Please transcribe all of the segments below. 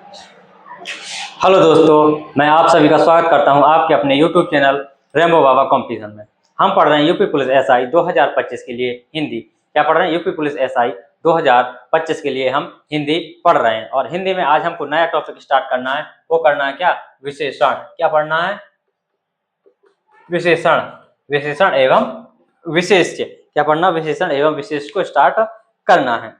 Hello दोस्तों, मैं आप सभी का स्वागत करता हूं आपके अपने यूट्यूब चैनल रेम्बो बाबा कंपटीशन में। हम पढ़ रहे हैं यूपी पुलिस एसआई 2025 के लिए हिंदी। क्या पढ़ रहे हैं? यूपी पुलिस एसआई 2025 के लिए हम हिंदी पढ़ रहे हैं और हिंदी में आज हमको नया टॉपिक स्टार्ट करना है। वो करना है क्या? विशेषण। क्या पढ़ना है? विशेषण। विशेषण एवं विशेष्य। क्या पढ़ना? विशेषण एवं विशेष को स्टार्ट करना है।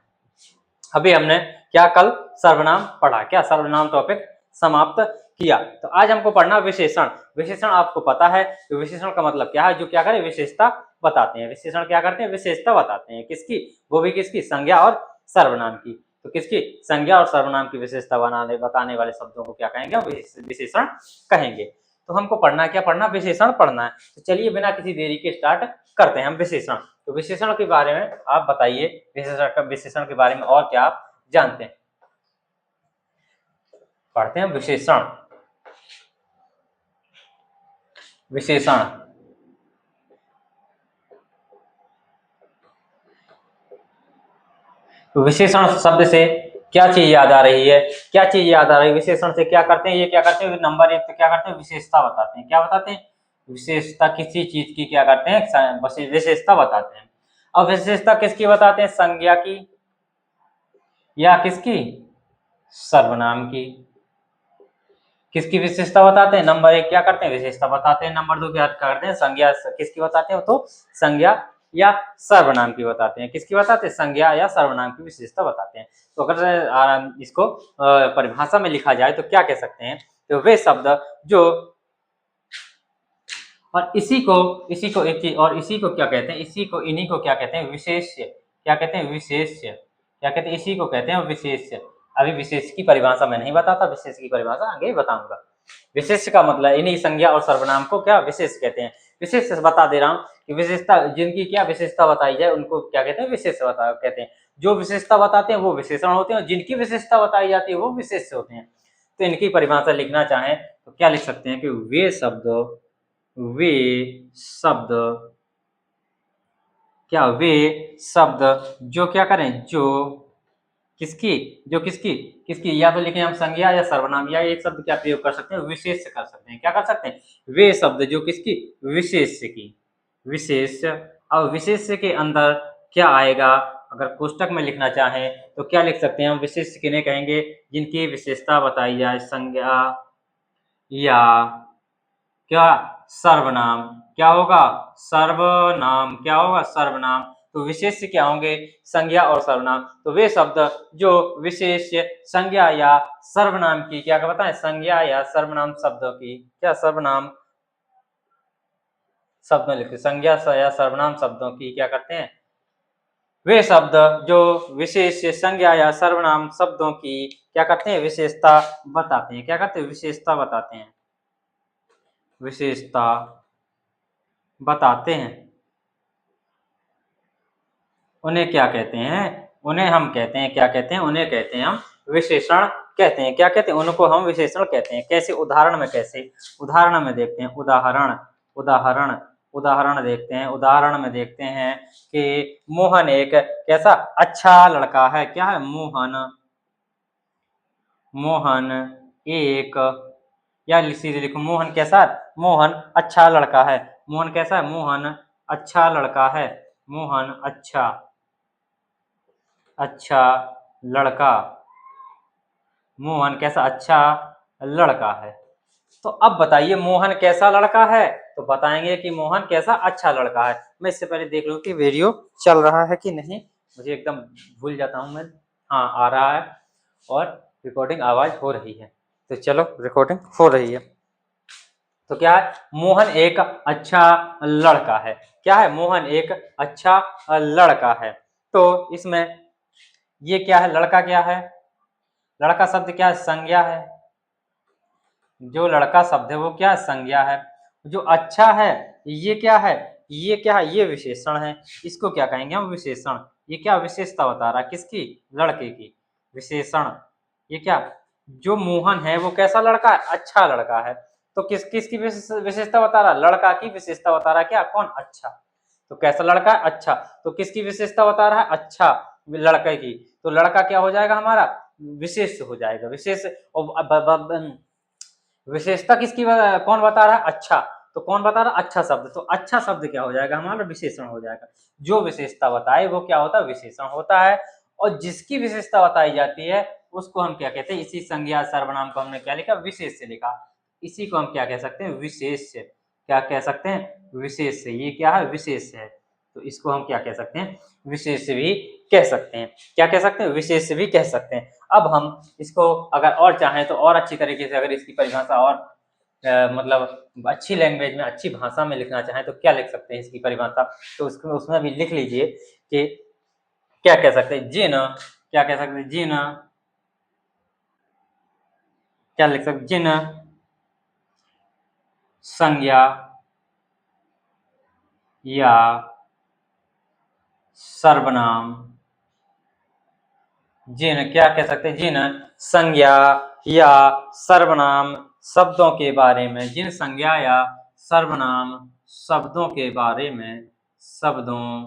अभी हमने क्या कल सर्वनाम पढ़ा, क्या सर्वनाम टॉपिक समाप्त किया। तो आज हमको पढ़ना विशेषण। विशेषण आपको पता है कि विशेषण का मतलब क्या है? जो क्या करे? विशेषता बताते हैं। विशेषण क्या करते हैं? विशेषता बताते हैं। किसकी? वो भी किसकी? संज्ञा और सर्वनाम की। तो किसकी? संज्ञा और सर्वनाम की विशेषता बताने वाले शब्दों को क्या कहेंगे? विशेषण कहेंगे। तो हमको पढ़ना क्या? पढ़ना विशेषण पढ़ना है। तो चलिए बिना किसी देरी के स्टार्ट करते हैं हम विशेषण। तो विशेषण के बारे में आप बताइए, विशेषण के बारे में और क्या आप जानते हैं? पढ़ते हैं विशेषण। विशेषण तो विशेषण शब्द से क्या चीज याद आ रही है? क्या चीज याद आ रही है? विशेषण से क्या करते हैं? ये क्या करते हैं? नंबर एक तो क्या करते हैं? विशेषता बताते हैं। क्या बताते हैं? विशेषता किसी चीज की क्या करते हैं? विशेषता बताते हैं। अब विशेषता किसकी बताते हैं? संज्ञा की या किसकी? सर्वनाम की। किसकी विशेषता बताते हैं? नंबर एक क्या करते हैं? विशेषता बताते हैं। नंबर दो क्या करते हैं? संज्ञा। किसकी बताते हैं? तो संज्ञा या सर्वनाम की बताते हैं। किसकी बताते हैं? संज्ञा या सर्वनाम की विशेषता बताते हैं। तो अगर इसको परिभाषा में लिखा जाए तो क्या कह सकते हैं? तो वे शब्द जो और इसी को एक चीज और इसी को क्या कहते हैं? इन्हीं को क्या कहते हैं? विशेष्य। क्या कहते हैं? विशेष्य। क्या कहते हैं? इसी को कहते हैं विशेष्य। अभी विशेष की परिभाषा मैं नहीं बताता, विशेष की परिभाषा आगे बताऊंगा। विशेष का मतलब इन्हीं संज्ञा और सर्वनाम को क्या विशेष कहते हैं। विशेष बता दे रहा हूँ कि विशेषता जिनकी क्या विशेषता बताई जाए उनको क्या कहते हैं? विशेष कहते हैं। जो विशेषता बताते हैं वो विशेषण होते हैं और जिनकी विशेषता बताई जाती है वो विशेष होते हैं। तो इनकी परिभाषा लिखना चाहें तो क्या लिख सकते हैं कि वे शब्द क्या? वे शब्द जो क्या करें? किसकी या तो लिखें हम संज्ञा या सर्वनाम या एक शब्द क्या प्रयोग कर सकते हैं? विशेष कर सकते हैं। क्या कर सकते हैं? वे शब्द जो किसकी? विशेष की। विशेष। अब विशेष के अंदर क्या आएगा? अगर कोष्टक में लिखना चाहें तो क्या लिख सकते हैं हम? विशेष किन्हें कहेंगे? जिनकी विशेषता बताई जाए। संज्ञा या क्या? सर्वनाम। क्या होगा? सर्वनाम। क्या होगा? सर्वनाम। तो विशेष्य क्या होंगे? संज्ञा और सर्वनाम। तो वे शब्द जो विशेष्य, संज्ञा या सर्वनाम की क्या बताएं? संज्ञा या सर्वनाम शब्दों की क्या? सर्वनाम शब्दों लिखते, संज्ञा या सर्वनाम शब्दों की क्या करते हैं? वे शब्द जो विशेष्य, संज्ञा या सर्वनाम शब्दों की क्या करते हैं? विशेषता बताते हैं। क्या करते हैं? विशेषता बताते हैं। विशेषता बताते हैं। उन्हें क्या कहते हैं? उन्हें हम कहते हैं, क्या कहते हैं? उन्हें कहते हैं हम विशेषण कहते हैं। क्या कहते हैं? उनको हम विशेषण कहते हैं। कैसे? उदाहरण में कैसे? उदाहरण में देखते हैं। उदाहरण देखते हैं। उदाहरण में देखते हैं कि मोहन एक कैसा? अच्छा लड़का है। क्या है? मोहन एक, या सीधे लिखो मोहन कैसा? मोहन अच्छा लड़का है। मोहन कैसा है? मोहन अच्छा लड़का है। मोहन अच्छा लड़का। मोहन कैसा? अच्छा लड़का है। तो अब बताइए मोहन कैसा लड़का है? तो बताएंगे कि मोहन कैसा? अच्छा लड़का है। मैं इससे पहले देख लूं कि वीडियो चल रहा है कि नहीं, मुझे एकदम भूल जाता हूं मैं। हाँ, आ रहा है और रिकॉर्डिंग आवाज हो रही है। तो चलो, रिकॉर्डिंग हो रही है। तो क्या है? मोहन एक अच्छा लड़का है। क्या है? मोहन एक अच्छा लड़का है। तो इसमें ये क्या है? लड़का क्या है? लड़का शब्द क्या है? संज्ञा है। जो लड़का शब्द है वो क्या है? संज्ञा है। जो अच्छा है ये क्या है? ये क्या है? ये विशेषण है। इसको क्या कहेंगे हम? विशेषण। ये क्या विशेषता बता रहा है? किसकी? लड़के की। विशेषण। ये क्या? जो मोहन है वो कैसा लड़का है? अच्छा लड़का है। तो किसकी विशेषता बता रहा है? लड़का की विशेषता बता रहा है। क्या? कौन? अच्छा। तो कैसा लड़का है? अच्छा। तो किसकी विशेषता बता रहा है? अच्छा लड़के की। तो लड़का क्या हो जाएगा हमारा? विशेष हो जाएगा। विशेष विशेषता किसकी कौन बता रहा है? अच्छा। तो कौन बता रहा है? अच्छा शब्द। तो अच्छा शब्द क्या हो जाएगा? हमारा विशेषण हो जाएगा। जो विशेषता बताए वो क्या होता है? विशेषण होता है। और जिसकी विशेषता बताई जाती है उसको हम क्या कहते हैं? इसी संज्ञा सर्वनाम को हमने क्या लिखा? विशेष्य लिखा। इसी को हम क्या कह सकते हैं? विशेष्य। क्या कह सकते हैं? विशेष्य। ये क्या है? विशेष्य है। तो इसको हम क्या कह सकते हैं? विशेष्य भी कह सकते हैं। क्या कह सकते हैं? विशेष्य भी कह सकते हैं। अब हम इसको अगर और चाहें तो और अच्छी तरीके से अगर इसकी परिभाषा और मतलब अच्छी लैंग्वेज में, अच्छी भाषा में लिखना चाहें तो क्या लिख सकते हैं इसकी परिभाषा? तो उसमें भी लिख लीजिए कि क्या कह सकते हैं? क्या कह सकते हैं? क्या लिख सकते? जिन संज्ञा या सर्वनाम, क्या कह सकते हैं? जिन संज्ञा या सर्वनाम शब्दों के बारे में, जिन संज्ञा या सर्वनाम शब्दों के बारे में, शब्दों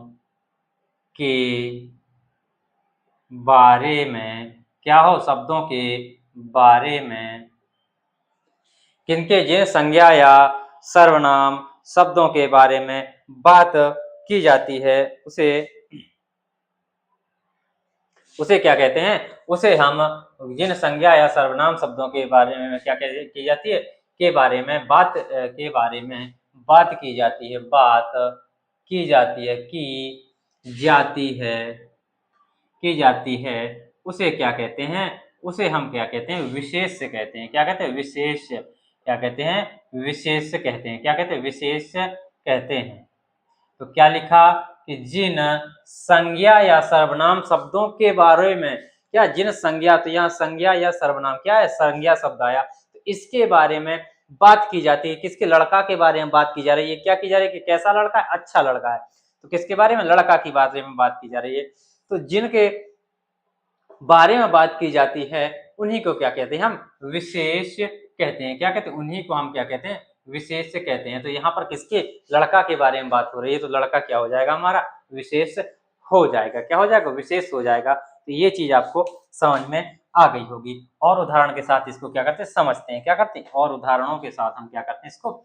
के बारे में क्या हो? शब्दों के बारे में किनके? जिन संज्ञा या सर्वनाम शब्दों के बारे में बात की जाती है उसे क्या कहते हैं? उसे हम जिन संज्ञा या सर्वनाम शब्दों के बारे में क्या की जाती है? के बारे में बात की जाती है। की जाती है। उसे क्या कहते हैं? उसे हम क्या कहते हैं? विशेष्य कहते हैं। क्या कहते हैं? विशेष्य। क्या कहते हैं? विशेष्य कहते हैं। क्या कहते हैं? विशेष्य कहते हैं। तो क्या लिखा कि जिन संज्ञा या सर्वनाम शब्दों के बारे में, क्या जिन संज्ञा, तो यहाँ संज्ञा या सर्वनाम क्या है? संज्ञा शब्द आया। तो इसके बारे में बात की जाती है। किसके? लड़का के बारे में बात की जा रही है। क्या की जा रही है? कि कैसा लड़का है? अच्छा लड़का है। तो किसके बारे में? लड़का के बारे में बात की जा रही है। तो जिनके बारे में बात की जाती है उन्हीं को क्या कहते हैं? हम विशेष कहते हैं। क्या कहते हैं? उन्हीं को हम क्या कहते हैं? विशेष कहते हैं। तो यहाँ पर किसके? लड़का के बारे में बात हो रही है, तो लड़का क्या हो जाएगा? हमारा विशेष हो जाएगा। क्या हो जाएगा? विशेष हो जाएगा। तो ये चीज आपको समझ में आ गई होगी। और उदाहरण के साथ इसको क्या करते हैं? समझते हैं। क्या करते हैं? और उदाहरणों के साथ हम क्या करते हैं? इसको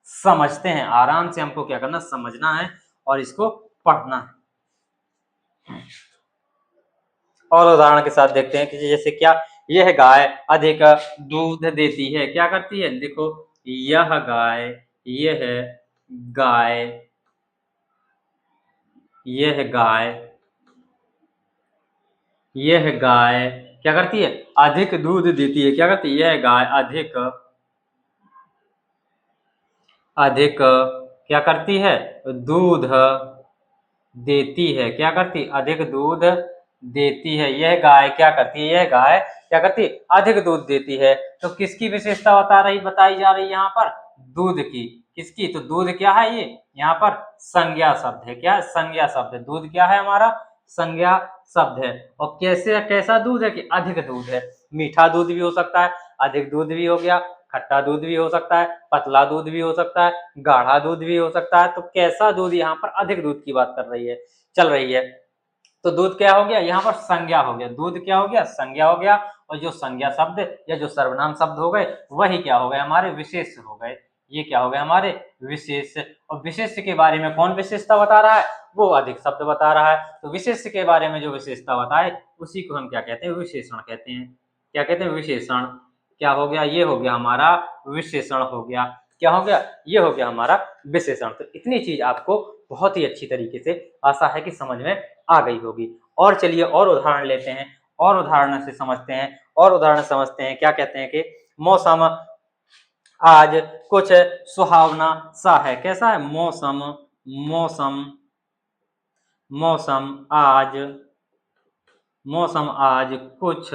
समझते हैं। आराम से हमको क्या करना? समझना है और इसको पढ़ना है। और उदाहरण के साथ देखते हैं कि जैसे क्या? यह गाय अधिक दूध देती है। क्या करती है? देखो, यह गाय, यह गाय, यह गाय, यह गाय क्या करती है? अधिक दूध देती है। क्या करती है? यह गाय अधिक क्या करती है? दूध देती है। क्या करती? अधिक दूध देती है। यह गाय क्या करती है? यह गाय क्या करती है? अधिक दूध देती है। तो किसकी विशेषता बताई जा रही है यहाँ पर? दूध की। किसकी? तो दूध क्या है? ये यहाँ पर संज्ञा शब्द है। क्या है? संज्ञा शब्द है। दूध क्या है? हमारा संज्ञा शब्द है। और कैसा दूध है? कि अधिक दूध है। मीठा दूध भी हो सकता है, अधिक दूध भी हो गया, खट्टा दूध भी हो सकता है, पतला दूध भी हो सकता है, गाढ़ा दूध भी हो सकता है। तो कैसा दूध? यहाँ पर अधिक दूध की बात चल रही है। तो दूध क्या हो गया? यहाँ पर संज्ञा हो गया। दूध क्या हो गया? संज्ञा हो गया। और जो संज्ञा शब्द या जो सर्वनाम शब्द हो गए वही क्या हो गए? हमारे विशेष हो गए। ये क्या हो गए? हमारे विशेष। और विशेष के बारे में कौन विशेषता बता रहा है? वो अधिक शब्द बता रहा है। तो विशेष के बारे में जो विशेषता बताए उसी को हम क्या कहते हैं? विशेषण कहते हैं। क्या कहते हैं? विशेषण। क्या हो गया? ये हो गया हमारा विशेषण हो गया। क्या हो गया? ये हो गया हमारा विशेषण। तो इतनी चीज आपको बहुत ही अच्छी तरीके से आशा है कि समझ में आ गई होगी। और चलिए और उदाहरण लेते हैं, और उदाहरण से समझते हैं, और उदाहरण समझते हैं। क्या कहते हैं? कि मौसम आज कुछ सुहावना सा है। कैसा है? मौसम मौसम मौसम आज मौसम आज कुछ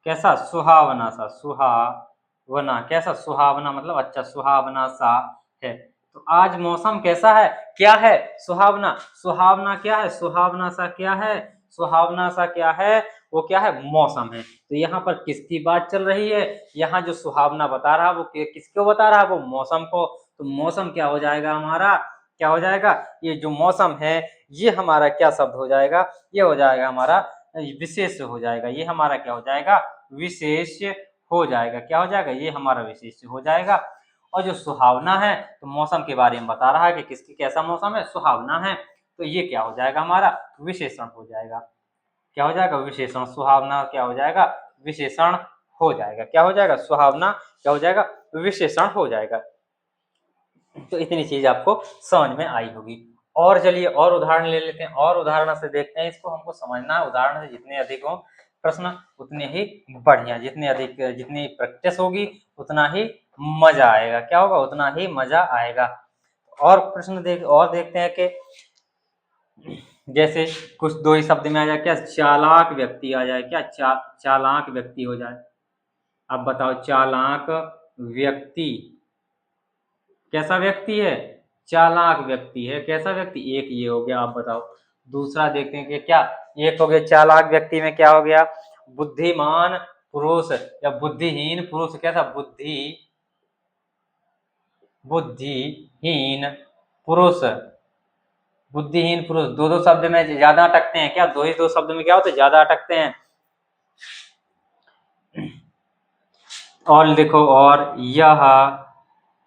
कैसा? सुहावना सा। सुहावना कैसा? सुहावना मतलब अच्छा, सुहावना सा है। तो आज मौसम कैसा है? क्या है? सुहावना। सुहावना क्या है? सुहावना सा क्या है? सुहावना सा क्या है? वो क्या है? मौसम है। तो यहाँ पर किसकी बात चल रही है? यहाँ जो सुहावना बता रहा है वो किसको बता रहा है? वो मौसम को। तो मौसम क्या हो जाएगा हमारा? क्या हो जाएगा? ये जो मौसम है ये हमारा क्या शब्द हो जाएगा? ये हो जाएगा हमारा विशेष हो जाएगा, ये हमारा क्या हो जाएगा, विशेष हो जाएगा। क्या हो जाएगा, ये हमारा विशेष हो जाएगा। और जो सुहावना है, तो मौसम के बारे में बता रहा है कि किसकी कैसा मौसम है, सुहावना है, तो ये क्या हो जाएगा, हमारा विशेषण हो जाएगा। क्या हो जाएगा, विशेषण। सुहावना क्या हो जाएगा, विशेषण हो जाएगा। क्या हो जाएगा, सुहावना क्या हो जाएगा, विशेषण हो जाएगा। तो इतनी चीज आपको समझ में आई होगी। और चलिए और उदाहरण ले लेते हैं, और उदाहरण से देखते हैं, इसको हमको समझना है। उदाहरण से जितने अधिक हो प्रश्न उतने ही बढ़िया, जितनी प्रैक्टिस होगी उतना ही मजा आएगा। क्या होगा, उतना ही मजा आएगा। और प्रश्न देखते हैं कि जैसे कुछ दो ही शब्द में आ जाए, क्या चालाक व्यक्ति आ जाए, क्या चालाक व्यक्ति हो जाए। अब बताओ, चालाक व्यक्ति कैसा व्यक्ति है, चालाक व्यक्ति है। कैसा व्यक्ति, एक ये हो गया। आप बताओ दूसरा देखते हैं कि क्या, एक हो गया चालाक व्यक्ति में क्या हो गया, बुद्धिमान पुरुष या बुद्धिहीन पुरुष। कैसा, बुद्धिहीन पुरुष। बुद्धिहीन पुरुष दो दो शब्द में ज्यादा अटकते हैं। क्या, दो ही दो शब्द में क्या होते हैं, ज्यादा अटकते हैं। और देखो, और यह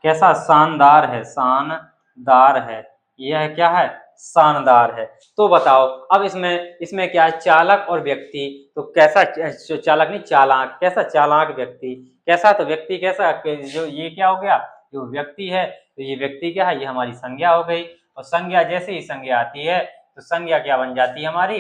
कैसा, शानदार है, शानदार है। यह क्या है, शानदार है। तो बताओ अब इसमें क्या है, चालक और व्यक्ति। तो कैसा, चालक नहीं चालाक, कैसा चालाक व्यक्ति। कैसा, तो व्यक्ति कैसा, जो ये क्या हो गया, जो व्यक्ति है, तो ये व्यक्ति क्या है, ये हमारी संज्ञा हो गई। और संज्ञा जैसे ही संज्ञा आती है, तो संज्ञा क्या बन जाती है हमारी,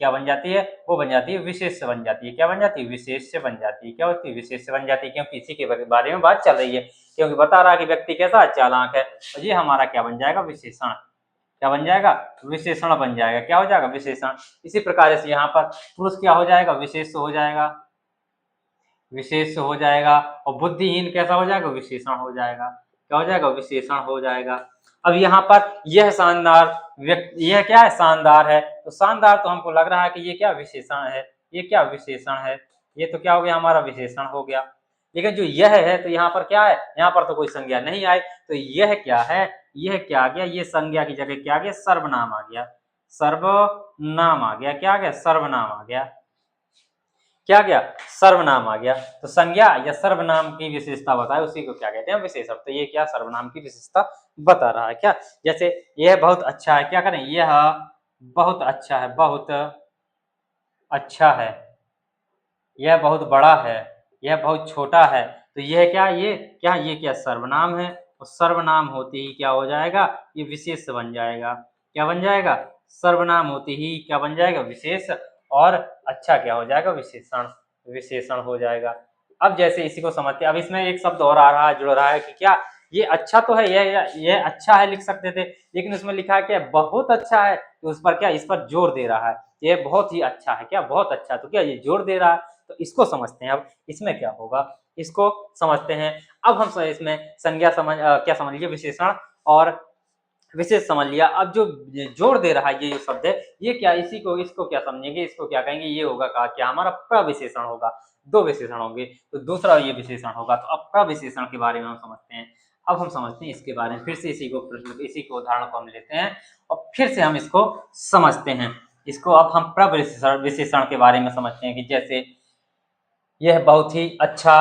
क्या बन जाती है, वो बन जाती है विशेष बन जाती है। क्या बन जाती है, विशेष बन जाती है। क्या होती है, विशेष बन जाती है, क्योंकि इसी के बारे में बात चल रही है। क्योंकि बता रहा है कि व्यक्ति कैसा, चालाक है, और ये हमारा क्या बन जाएगा, विशेषण। क्या बन जाएगा, विशेषण बन जाएगा। क्या हो जाएगा, विशेषण। इसी प्रकार से यहाँ पर पुरुष क्या हो जाएगा, विशेष हो जाएगा, विशेष हो जाएगा। और बुद्धिहीन कैसा हो जाएगा, विशेषण हो जाएगा। क्या हो जाएगा, विशेषण हो जाएगा। अब यहाँ पर यह शानदार व्यक्ति, यह क्या है, शानदार है। तो शानदार तो हमको लग रहा है कि ये क्या, विशेषण है। ये क्या, विशेषण है। ये तो क्या हो गया, हमारा विशेषण हो गया। लेकिन जो यह है, तो यहाँ पर क्या है, यहाँ पर तो कोई संज्ञा नहीं आई। तो यह क्या है, यह क्या आ गया, ये संज्ञा की जगह क्या आ गया, सर्वनाम आ गया। सर्वनाम आ गया। क्या आ गया, सर्वनाम आ गया। क्या गया, सर्वनाम आ गया। तो संज्ञा या सर्वनाम की विशेषता बताए, उसी को क्या कहते हैं, विशेषण। तो ये क्या, सर्वनाम की विशेषता बता रहा है। क्या, जैसे यह बहुत अच्छा है, क्या करें, यह बहुत अच्छा है, बहुत अच्छा है। यह बहुत बड़ा है, यह बहुत छोटा है। तो यह क्या, ये क्या सर्वनाम है। और सर्वनाम होते ही क्या हो जाएगा, ये विशेष बन जाएगा। क्या बन जाएगा, सर्वनाम होते ही क्या बन जाएगा, विशेष। और अच्छा क्या हो जाएगा, विशेषण, विशेषण हो जाएगा। अब जैसे इसी को समझते हैं, अब इसमें एक शब्द और आ रहा है, जुड़ रहा है कि क्या, ये अच्छा तो है, यह अच्छा है लिख सकते थे, लेकिन उसमें लिखा है क्या, बहुत अच्छा है। तो उस पर क्या, इस पर जोर दे रहा है, ये बहुत ही अच्छा है। क्या, बहुत अच्छा, तो क्या ये जोर दे रहा है। तो इसको समझते हैं। अब इसमें क्या होगा, इसको समझते हैं। अब हम इसमें संज्ञा क्या समझ लिया, विशेषण और विशेष समझ लिया। अब जो जोर दे रहा है ये शब्द है, ये क्या, इसको क्या समझेंगे, इसको क्या कहेंगे, ये होगा क्या, हमारा प्रविशेषण होगा। दो विशेषण होंगे, तो दूसरा ये विशेषण होगा। तो अब प्रविशेषण के बारे में हम समझते हैं। अब हम समझते हैं इसके बारे में, फिर से इसी को उदाहरण को हम लेते हैं और फिर से हम इसको समझते हैं। इसको अब हम प्रविशेषण के बारे में समझते हैं कि जैसे यह बहुत ही अच्छा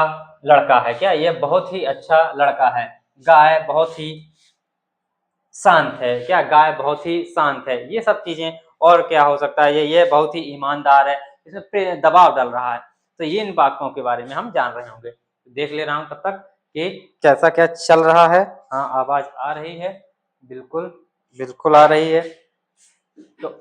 लड़का है। क्या, यह बहुत ही अच्छा लड़का है। गाय बहुत ही शांत है। क्या, गाय बहुत ही शांत है। ये सब चीजें। और क्या हो सकता है, ये बहुत ही ईमानदार है, इसमें दबाव डाल रहा है। तो ये इन वाक्यों के बारे में हम जान रहे होंगे। देख ले रहा हूं तब तक कि कैसा क्या चल रहा है। हाँ, आवाज आ रही है, बिल्कुल बिल्कुल आ रही है। तो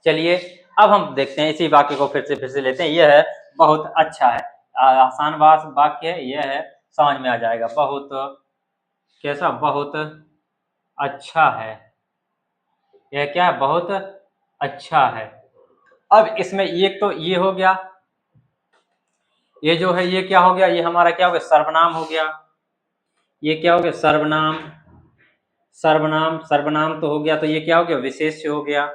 चलिए अब हम देखते हैं, इसी वाक्य को फिर से लेते हैं। यह है बहुत अच्छा है, आसान वाक्य है, यह है, समझ में आ जाएगा। बहुत कैसा, बहुत अच्छा है। यह क्या है, बहुत अच्छा है। अब इसमें एक तो ये हो गया, ये जो है ये क्या हो गया, ये हमारा क्या हो गया, सर्वनाम हो गया। ये क्या हो गया, सर्वनाम। सर्वनाम तो हो गया। तो ये क्या हो गया, विशेष्य हो गया।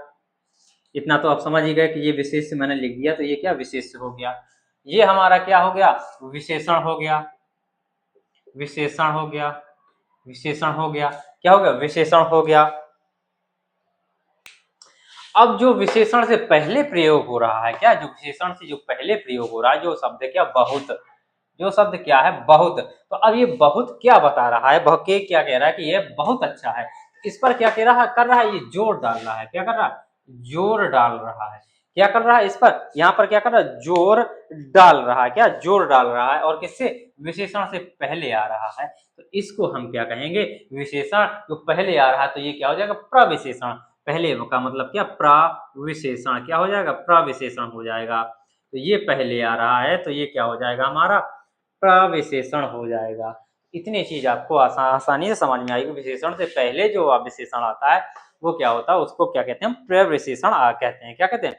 इतना तो आप समझ ही गए कि ये विशेष्य मैंने लिख दिया, तो ये क्या, विशेष्य हो गया। ये हमारा क्या हो गया, विशेषण हो गया। विशेषण हो गया, विशेषण हो गया। क्या हो गया, विशेषण हो गया। अब जो विशेषण से पहले प्रयोग हो रहा है, क्या जो विशेषण से जो पहले प्रयोग हो रहा है, जो शब्द क्या बहुत, जो शब्द क्या है बहुत, तो अब ये बहुत क्या बता रहा है, के क्या कह रहा है कि ये बहुत अच्छा है। इस पर क्या कह रहा है, कर रहा है, ये जोर डाल रहा है। क्या कर रहा है, जोर डाल रहा है। क्या कर रहा है, इस पर यहाँ पर क्या कर रहा है, जोर डाल रहा है। क्या जोर डाल रहा है, और किससे, विशेषण से पहले आ रहा है। तो इसको हम क्या कहेंगे, विशेषण जो पहले आ रहा है, तो ये क्या हो जाएगा, प्रविशेषण। पहले का मतलब क्या, प्रविशेषण। क्या हो जाएगा, प्रविशेषण हो जाएगा। तो ये पहले आ रहा है, तो ये क्या हो जाएगा, हमारा प्रविशेषण हो जाएगा। इतनी चीज आपको आसानी से समझ में आएगी। विशेषण से पहले जो विशेषण आता है वो क्या होता है, उसको क्या कहते हैं, प्रविशेषण कहते हैं। क्या कहते हैं,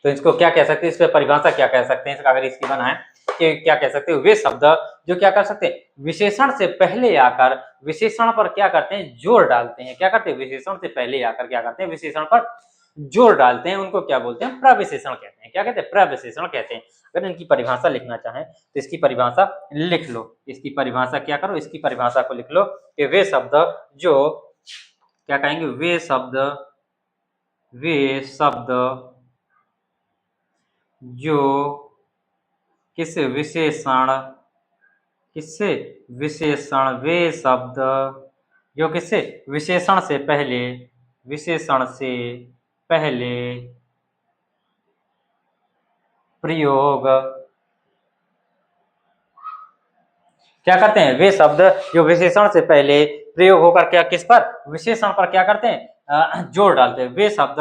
तो इसको क्या कह सकते हैं, इस पर परिभाषा क्या कह सकते हैं, अगर इसकी बनाए कि क्या कह सकते हैं, वे शब्द जो क्या कर सकते हैं, विशेषण से पहले आकर विशेषण पर क्या करते हैं, जोर डालते हैं। क्या करते हैं, विशेषण से पहले आकर क्या करते हैं, विशेषण पर जोर डालते हैं, उनको क्या बोलते हैं, प्रविशेषण कहते हैं। क्या कहते हैं, प्रविशेषण कहते हैं। अगर इनकी परिभाषा लिखना चाहें तो इसकी परिभाषा लिख लो। इसकी परिभाषा क्या करो, इसकी परिभाषा को लिख लो कि वे शब्द जो क्या कहेंगे, वे शब्द जो किससे विशेषण, किससे विशेषण, वे शब्द जो किससे विशेषण से पहले, विशेषण से पहले प्रयोग क्या करते हैं, वे शब्द जो विशेषण से पहले प्रयोग होकर क्या किस पर, विशेषण पर क्या करते हैं, जोर डालते हैं। वे शब्द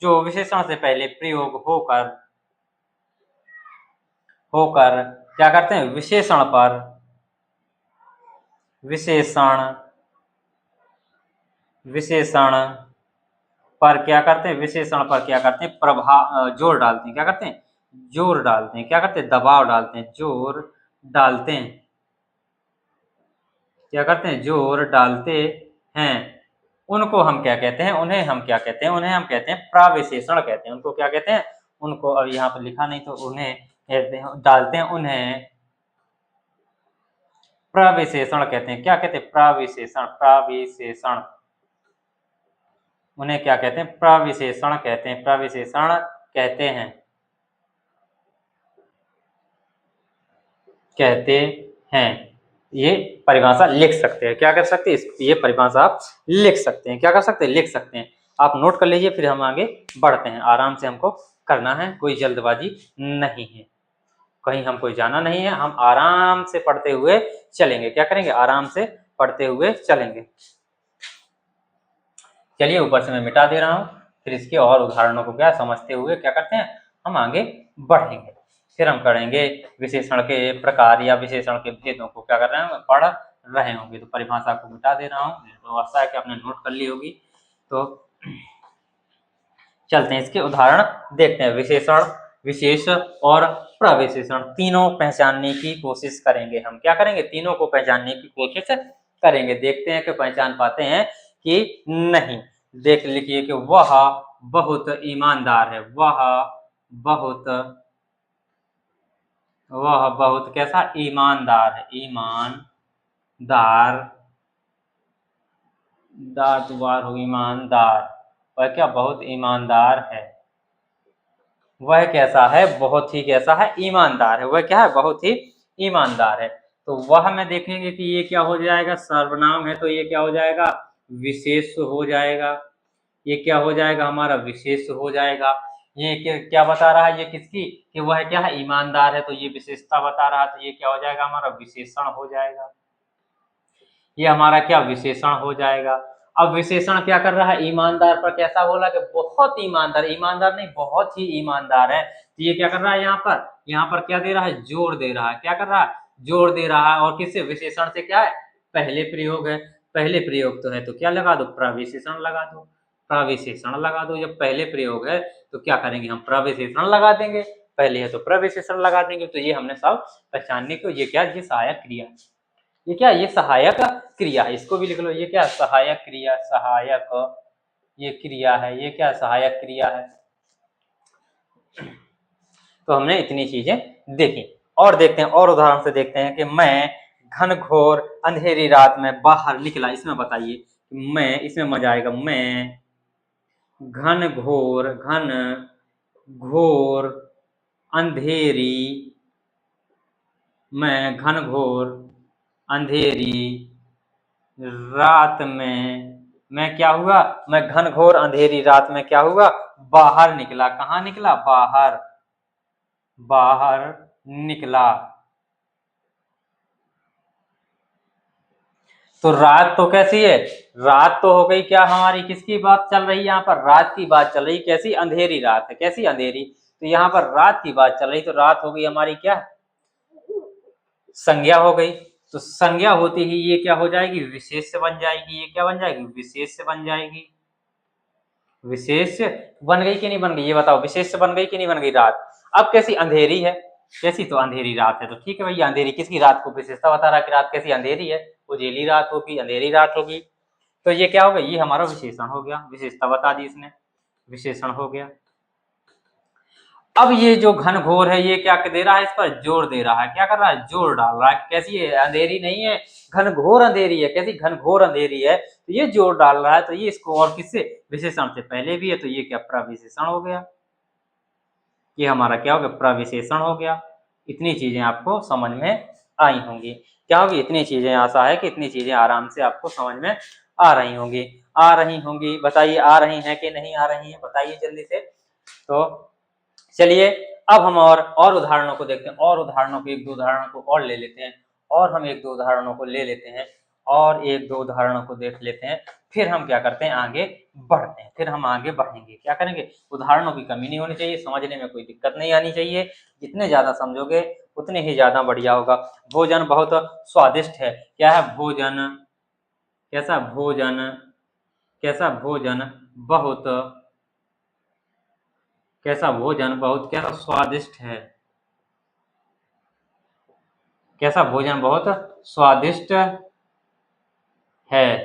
जो विशेषण से पहले प्रयोग होकर होकर क्या करते हैं, विशेषण पर, विशेषण विशेषण पर क्या करते हैं, विशेषण पर क्या करते हैं, जोर डालते हैं। क्या करते हैं, जोर डालते हैं। क्या करते हैं, दबाव डालते हैं, जोर डालते हैं। क्या करते हैं, जोर डालते हैं। उनको हम क्या कहते हैं, उन्हें हम क्या कहते हैं, उन्हें हम कहते हैं प्रविशेषण कहते हैं। उनको क्या कहते हैं, उनको अब यहाँ पर लिखा नहीं तो उन्हें कहते हैं, डालते हैं, उन्हें प्रविशेषण कहते हैं। क्या कहते हैं, प्रविशेषण, प्रविशेषण। उन्हें क्या कहते हैं, प्रविशेषण कहते हैं, प्रविशेषण कहते हैं, कहते हैं। ये परिभाषा लिख सकते हैं। क्या कर सकते हैं, ये परिभाषा आप लिख सकते हैं। क्या कर सकते हैं, लिख सकते हैं। आप नोट कर लीजिए, फिर हम आगे बढ़ते हैं। आराम से हमको करना है, कोई जल्दबाजी नहीं है, कहीं हमको जाना नहीं है। हम आराम से पढ़ते हुए चलेंगे। क्या करेंगे, आराम से पढ़ते हुए चलेंगे। चलिए ऊपर से मैं मिटा दे रहा हूँ, फिर इसके और उदाहरणों को क्या समझते हुए क्या करते हैं, हम आगे बढ़ेंगे। फिर हम करेंगे विशेषण के प्रकार या विशेषण के भेदों को क्या कर रहे हैं, पढ़ रहे होंगे। तो परिभाषा को मिटा दे रहा हूँ, तो आशा है कि आपने नोट कर ली होगी। तो चलते हैं, इसके उदाहरण देखते हैं। विशेषण, विशेष और प्रविशेषण तीनों पहचानने की कोशिश करेंगे। हम क्या करेंगे, तीनों को पहचानने की कोशिश करेंगे। देखते हैं कि पहचान पाते हैं कि नहीं। देख लिखिए कि वह बहुत ईमानदार है। बहुत वह बहुत कैसा, ईमानदार है। ईमानदार, दार दुबार हो, ईमानदार। वह क्या, बहुत ईमानदार है। वह कैसा है, बहुत ही कैसा है, ईमानदार है। वह क्या है, बहुत ही ईमानदार है। तो वह में देखेंगे कि ये क्या हो जाएगा, सर्वनाम है, तो ये क्या हो जाएगा, विशेष हो जाएगा। ये क्या हो जाएगा, हमारा विशेष हो जाएगा। ये क्या बता रहा है, ये किसकी, कि वह क्या है, ईमानदार है, तो ये विशेषता बता रहा है, तो ये क्या हो जाएगा, हमारा विशेषण हो जाएगा। ये हमारा क्या, विशेषण हो जाएगा। अब विशेषण क्या कर रहा है, ईमानदार पर कैसा बोला कि बहुत ईमानदार, ईमानदार नहीं बहुत ही ईमानदार है। तो ये क्या कर रहा है, यहाँ पर क्या दे रहा है, जोर दे रहा है। क्या कर रहा है, जोर दे रहा है। और किससे, विशेषण से, क्या है, पहले प्रयोग है। पहले प्रयोग तो है, तो क्या लगा दो, प्रविशेषण लगा दो। प्रविशेषण लगा दो। जब पहले प्रयोग है तो क्या करेंगे, हम प्रविशेषण लगा देंगे। पहले है तो प्रविशेषण लगा देंगे। तो ये हमने सब पहचानने को, ये क्या, ये सहायक क्रिया, ये क्या, ये सहायक क्रिया है। इसको भी लिख लो, ये क्या, सहायक क्रिया, सहायक ये क्रिया है। ये क्या, सहायक क्रिया है। तो हमने इतनी चीजें देखी। और देखते हैं, और उदाहरण से देखते हैं कि मैं घनघोर अंधेरी रात में बाहर निकला। इसमें बताइए मैं, इसमें मजा आएगा। मैं घन घोर अंधेरी, मैं घन घोर अंधेरी रात में, मैं क्या हुआ, मैं घनघोर अंधेरी रात में क्या हुआ, बाहर निकला। कहाँ निकला, बाहर, बाहर निकला। तो रात तो कैसी है, रात तो हो गई क्या हमारी, किसकी बात चल रही है यहाँ पर, रात की बात चल रही, कैसी, अंधेरी रात है, कैसी अंधेरी, तो यहाँ पर रात की बात चल रही, तो रात हो गई हमारी क्या, संज्ञा हो गई। तो संज्ञा होती ही ये क्या हो जाएगी, विशेष बन जाएगी। ये क्या बन जाएगी, विशेष बन जाएगी। विशेष बन गई कि नहीं बन गई, ये बताओ, विशेष बन गई कि नहीं बन गई रात। अब कैसी, अंधेरी है, कैसी, तो अंधेरी रात है, तो ठीक है भैया, अंधेरी किसकी, रात को विशेषता बता रहा है कि रात कैसी, अंधेरी है, उजेली रात होगी, अंधेरी रात होगी। तो ये क्या हो गया, ये हमारा विशेषण हो गया, विशेषता बता दी इसने, विशेषण हो गया। अब ये जो घनघोर है, ये क्या दे रहा है, इस पर जोर दे रहा है, क्या कर रहा है, जोर डाल रहा है। कैसी है, अंधेरी नहीं है, घनघोर अंधेरी है, कैसी, घनघोर अंधेरी है, तो ये जोर डाल रहा है, तो ये इसको और किससे, विशेषण से पहले भी है, तो ये क्या, प्रविशेषण हो गया। ये हमारा क्या हो गया, प्रविशेषण हो गया। इतनी चीजें आपको समझ में आई होंगी। क्या होगी, इतनी चीजें, आशा है कि इतनी चीजें आराम से आपको समझ में आ रही होंगी, आ रही होंगी। बताइए आ रही हैं कि नहीं आ रही हैं, बताइए जल्दी से। तो चलिए अब हम और उदाहरणों को देखते हैं, और उदाहरणों को, एक दो उदाहरणों को और ले लेते हैं, और हम एक दो उदाहरणों को ले लेते हैं, और एक दो उदाहरणों को देख लेते हैं। फिर हम क्या करते हैं, आगे बढ़ते हैं, फिर हम आगे बढ़ेंगे। क्या करेंगे, उदाहरणों की कमी नहीं होनी चाहिए, समझने में कोई दिक्कत नहीं आनी चाहिए। जितने ज्यादा समझोगे उतने ही ज्यादा बढ़िया होगा। भोजन बहुत स्वादिष्ट है, क्या है, भोजन, कैसा भोजन, कैसा भोजन बहुत, कैसा भोजन बहुत, कैसा स्वादिष्ट है, कैसा भोजन बहुत स्वादिष्ट है।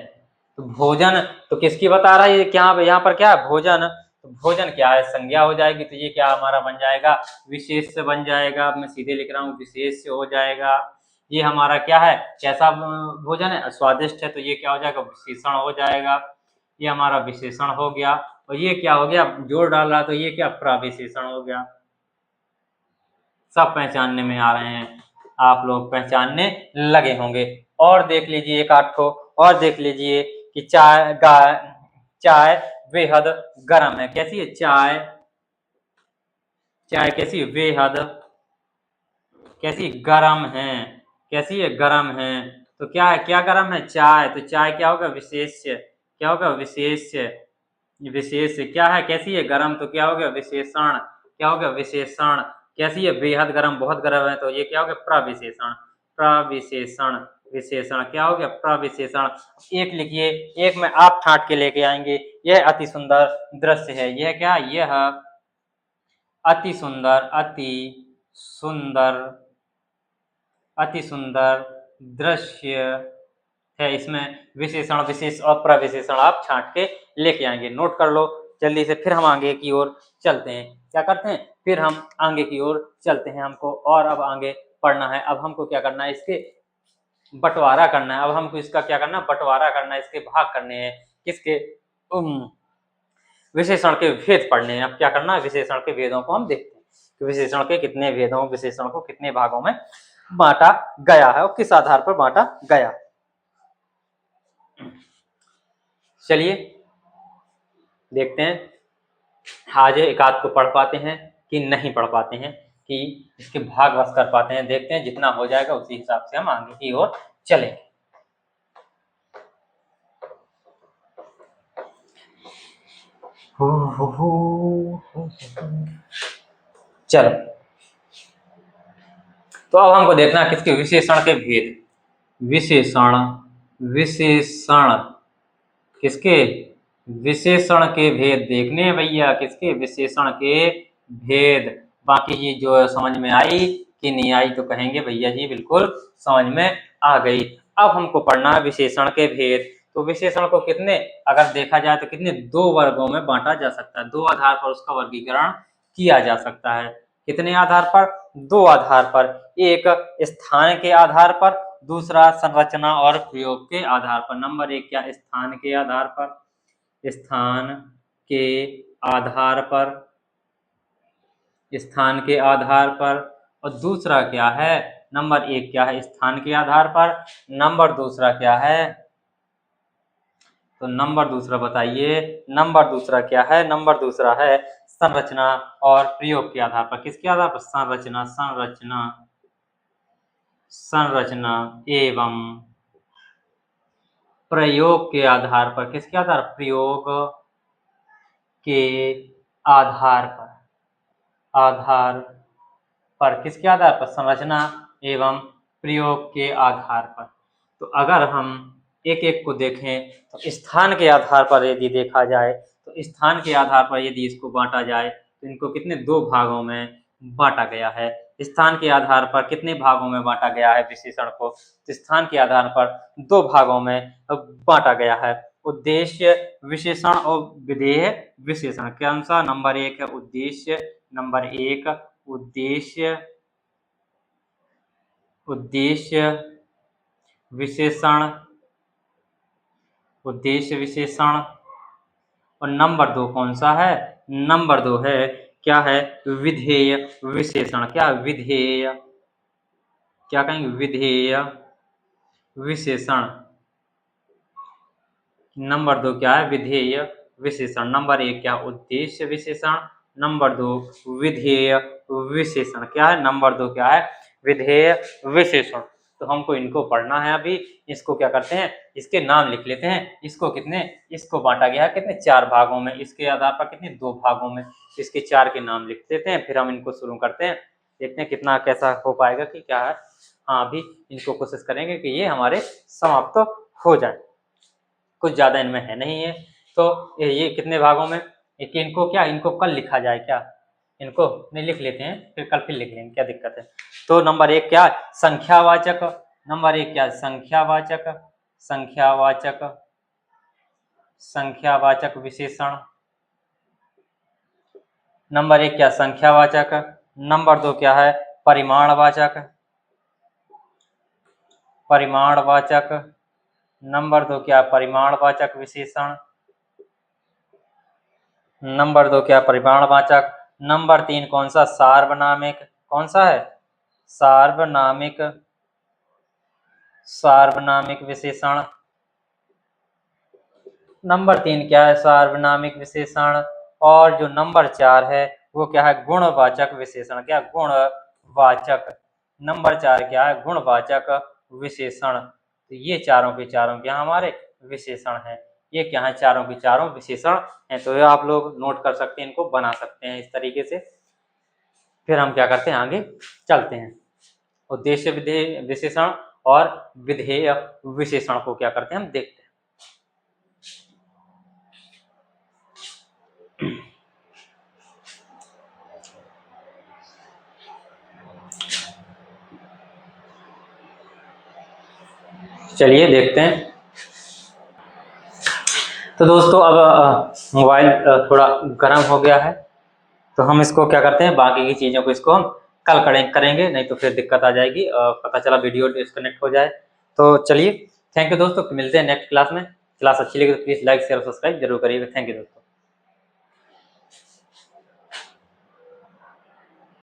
तो भोजन तो किसकी बता रहा है, ये क्या, यहाँ पर क्या है, भोजन, तो भोजन क्या है, संज्ञा हो जाएगी, तो ये क्या हमारा बन जाएगा, विशेष से बन जाएगा। मैं सीधे लिख रहा हूँ, विशेष से हो जाएगा। ये हमारा क्या है, कैसा भोजन है, स्वादिष्ट है, तो ये क्या हो जाएगा, विशेषण हो जाएगा। ये हमारा विशेषण हो गया। और ये क्या हो गया, जोड़ डाल रहा, तो ये क्या, प्रविशेषण हो गया। सब पहचानने में आ रहे हैं, आप लोग पहचानने लगे होंगे। और देख लीजिए एक आध ठो, और देख लीजिए कि चाय बेहद गर्म है, कैसी है, चाय, चाय कैसी है, बेहद, कैसी, गर्म है, कैसी है, गर्म है। तो क्या है, क्या गर्म है, चाय, तो चाय क्या होगा, विशेष्य, क्या होगा, विशेष्य, विशेष क्या है, कैसी है, गर्म, तो क्या हो गया, विशेषण, क्या हो गया, विशेषण। कैसी है, बेहद गर्म, बहुत गर्म है, तो ये क्या हो गया, प्रविशेषण, प्रविशेषण, विशेषण क्या हो गया, प्रविशेषण। एक लिखिए, एक में आप ठाट के लेके आएंगे, यह अति सुंदर दृश्य है, यह क्या, यह अति सुंदर, अति सुंदर, अति सुंदर दृश्य है। इसमें विशेषण, विशेष और प्रविशेषण आप छांट के लेके आएंगे, नोट कर लो जल्दी से। फिर हम आगे की ओर चलते हैं, क्या करते हैं, फिर हम आगे की ओर चलते हैं। हमको और अब आगे पढ़ना है। अब हमको क्या करना है, इसके बंटवारा करना है। अब हमको इसका क्या करना है, बंटवारा करना है, इसके भाग करने हैं, किसके, विशेषण के भेद पढ़ने हैं। अब क्या करना है, विशेषण के भेदों को हम देखते हैं कि विशेषण के कितने भेदों, विशेषण को कितने भागों में बांटा गया है और किस आधार पर बांटा गया। चलिए देखते हैं, आज एक आध को पढ़ पाते हैं कि नहीं पढ़ पाते हैं, कि इसके भाग वश कर पाते हैं। देखते हैं, जितना हो जाएगा उसी हिसाब से हम आगे की ओर चलेंगे। चलो, तो अब हमको देखना है किसके, विशेषण के भेद, विशेषण, विशेषण किसके, विशेषण के भेद देखने हैं भैया, किसके, विशेषण के भेद। बाकी जी जो समझ में आई कि नहीं आई, तो कहेंगे भैया जी बिल्कुल समझ में आ गई। अब हमको पढ़ना है विशेषण के भेद। तो विशेषण को कितने, अगर देखा जाए तो कितने, दो वर्गों में बांटा जा सकता है, दो आधार पर उसका वर्गीकरण किया जा सकता है। कितने आधार पर, दो आधार पर, एक स्थान के आधार पर दूसरा संरचना और प्रयोग के आधार पर। नंबर 1 क्या, स्थान के आधार पर, स्थान के आधार पर, स्थान के आधार पर। और दूसरा क्या है, नंबर 1 क्या है, स्थान के आधार पर, नंबर दूसरा क्या है, तो नंबर दूसरा बताइए, नंबर दूसरा क्या है, नंबर दूसरा है संरचना और प्रयोग के आधार पर। किसके आधार पर, संरचना, संरचना, संरचना एवं प्रयोग के आधार पर। किसके आधार, प्रयोग के आधार पर, आधार पर, किसके आधार पर, संरचना एवं प्रयोग के आधार पर। तो अगर हम एक एक को देखें तो स्थान के आधार पर यदि देखा जाए, तो स्थान के आधार पर यदि इसको बांटा जाए तो इनको कितने, दो भागों में बांटा गया है। स्थान के आधार पर कितने भागों में बांटा गया है विशेषण को, स्थान के आधार पर दो भागों में बांटा गया है, उद्देश्य विशेषण और विधेय विशेषण। कौन सा, नंबर 1 है उद्देश्य, नंबर 1 उद्देश्य, उद्देश्य विशेषण, उद्देश्य विशेषण। और नंबर 2 कौन सा है, नंबर 2 है क्या है, विधेय विशेषण। क्या, विधेय, क्या कहेंगे, विधेय विशेषण। नंबर 2 क्या है, विधेय विशेषण। नंबर 1 क्या, उद्देश्य विशेषण, नंबर 2 विधेय विशेषण। क्या है, नंबर 2 क्या है, विधेय विशेषण। तो हमको इनको पढ़ना है अभी। इसको क्या करते हैं, इसके नाम लिख लेते हैं। इसको कितने, इसको बांटा गया है कितने, 4 भागों में, इसके आधार पर कितने, 2 भागों में। इसके 4 के नाम लिख देते हैं, फिर हम इनको शुरू करते हैं, देखते हैं कितना कैसा हो पाएगा कि क्या है। हाँ, अभी इनको कोशिश करेंगे कि ये हमारे समाप्त हो जाए, कुछ ज्यादा इनमें है नहीं है। तो ये कितने भागों में, एक इनको क्या, इनको कल लिखा जाए क्या, इनको नहीं लिख लेते हैं, फिर कल फिर लिख लेंगे, क्या दिक्कत है। तो नंबर 1 क्या, संख्यावाचक, नंबर 1 क्या, संख्यावाचक, संख्यावाचक, संख्यावाचक विशेषण। नंबर 1 क्या, संख्यावाचक। नंबर 2 क्या है, परिमाणवाचक, परिमाणवाचक। नंबर 2 क्या, परिमाणवाचक विशेषण। नंबर 2 क्या, परिमाणवाचक। नंबर 3 कौन सा, सार्वनामिक। कौन सा है, सार्वनामिक, सार्वनामिक विशेषण। नंबर 3 क्या है, सार्वनामिक विशेषण। और जो नंबर 4 है वो क्या है, गुणवाचक विशेषण। क्या, गुणवाचक। नंबर 4 क्या है, गुणवाचक विशेषण। तो ये चारों के चारों क्या हमारे विशेषण हैं। ये क्या है, चारों के चारों विशेषण हैं। तो ये आप लोग नोट कर सकते हैं, इनको बना सकते हैं इस तरीके से। फिर हम क्या करते हैं, आगे चलते हैं। उद्देश्य विधेय विशेषण और विधेय विशेषण को क्या करते हैं, हम देखते हैं। चलिए देखते हैं। तो दोस्तों अब मोबाइल थोड़ा गर्म हो गया है, तो हम इसको क्या करते हैं, बाकी की चीज़ों को इसको हम कल करेंगे, नहीं तो फिर दिक्कत आ जाएगी, पता चला वीडियो डिस्कनेक्ट हो जाए। तो चलिए, थैंक यू दोस्तों, मिलते हैं नेक्स्ट क्लास में। क्लास अच्छी लगी तो प्लीज़ लाइक शेयर सब्सक्राइब जरूर करिएगा। थैंक यू दोस्तों।